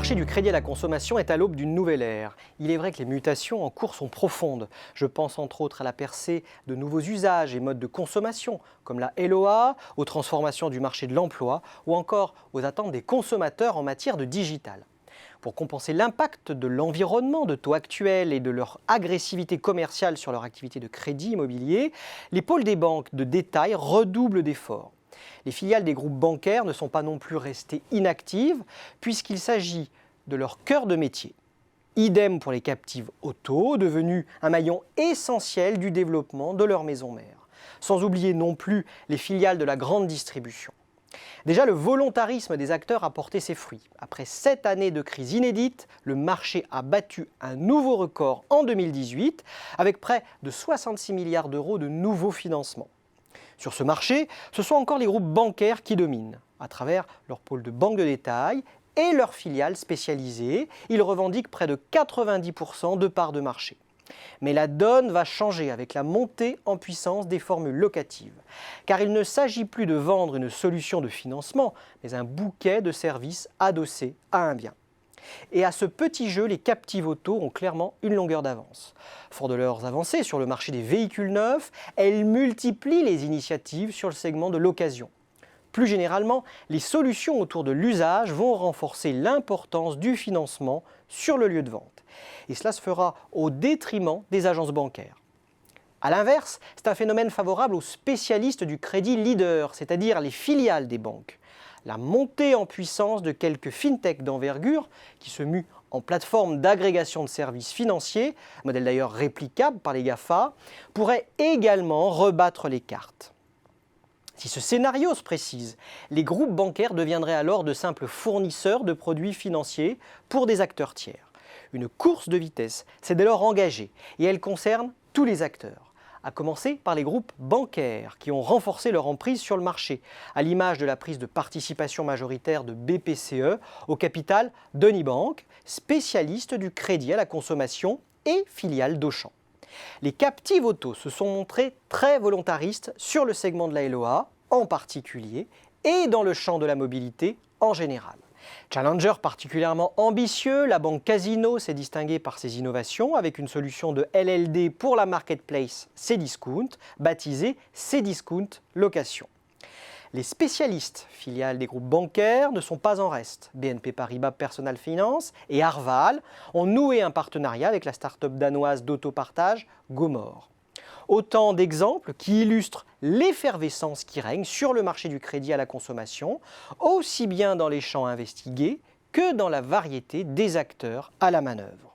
marché du crédit à la consommation est à l'aube d'une nouvelle ère. Il est vrai que les mutations en cours sont profondes. Je pense entre autres à la percée de nouveaux usages et modes de consommation, comme la LOA, aux transformations du marché de l'emploi ou encore aux attentes des consommateurs en matière de digital. Pour compenser l'impact de l'environnement, de taux actuels et de leur agressivité commerciale sur leur activité de crédit immobilier, les pôles des banques de détail redoublent d'efforts. Les filiales des groupes bancaires ne sont pas non plus restées inactives puisqu'il s'agit de leur cœur de métier. Idem pour les captives auto, devenues un maillon essentiel du développement de leur maison mère. Sans oublier non plus les filiales de la grande distribution. Déjà, le volontarisme des acteurs a porté ses fruits. Après 7 années de crise inédite, le marché a battu un nouveau record en 2018 avec près de 66 milliards d'euros de nouveaux financements. Sur ce marché, ce sont encore les groupes bancaires qui dominent. À travers leur pôle de banque de détail et leurs filiales spécialisées, ils revendiquent près de 90% de parts de marché. Mais la donne va changer avec la montée en puissance des formules locatives. Car il ne s'agit plus de vendre une solution de financement, mais un bouquet de services adossés à un bien. Et à ce petit jeu, les captives auto ont clairement une longueur d'avance. Fort de leurs avancées sur le marché des véhicules neufs, elles multiplient les initiatives sur le segment de l'occasion. Plus généralement, les solutions autour de l'usage vont renforcer l'importance du financement sur le lieu de vente. Et cela se fera au détriment des agences bancaires. A l'inverse, c'est un phénomène favorable aux spécialistes du crédit leader, c'est-à-dire les filiales des banques. La montée en puissance de quelques fintechs d'envergure qui se muent en plateforme d'agrégation de services financiers, modèle d'ailleurs réplicable par les GAFA, pourrait également rebattre les cartes. Si ce scénario se précise, les groupes bancaires deviendraient alors de simples fournisseurs de produits financiers pour des acteurs tiers. Une course de vitesse s'est dès lors engagée et elle concerne tous les acteurs, à commencer par les groupes bancaires qui ont renforcé leur emprise sur le marché, à l'image de la prise de participation majoritaire de BPCE au capital d'Unibank, spécialiste du crédit à la consommation et filiale d'Auchan. Les captives auto se sont montrées très volontaristes sur le segment de la LOA en particulier et dans le champ de la mobilité en général. Challenger particulièrement ambitieux, la banque Casino s'est distinguée par ses innovations avec une solution de LLD pour la marketplace Cdiscount, baptisée Cdiscount Location. Les spécialistes, filiales des groupes bancaires, ne sont pas en reste. BNP Paribas Personal Finance et Arval ont noué un partenariat avec la start-up danoise d'autopartage Gomor. Autant d'exemples qui illustrent l'effervescence qui règne sur le marché du crédit à la consommation, aussi bien dans les champs investigués que dans la variété des acteurs à la manœuvre.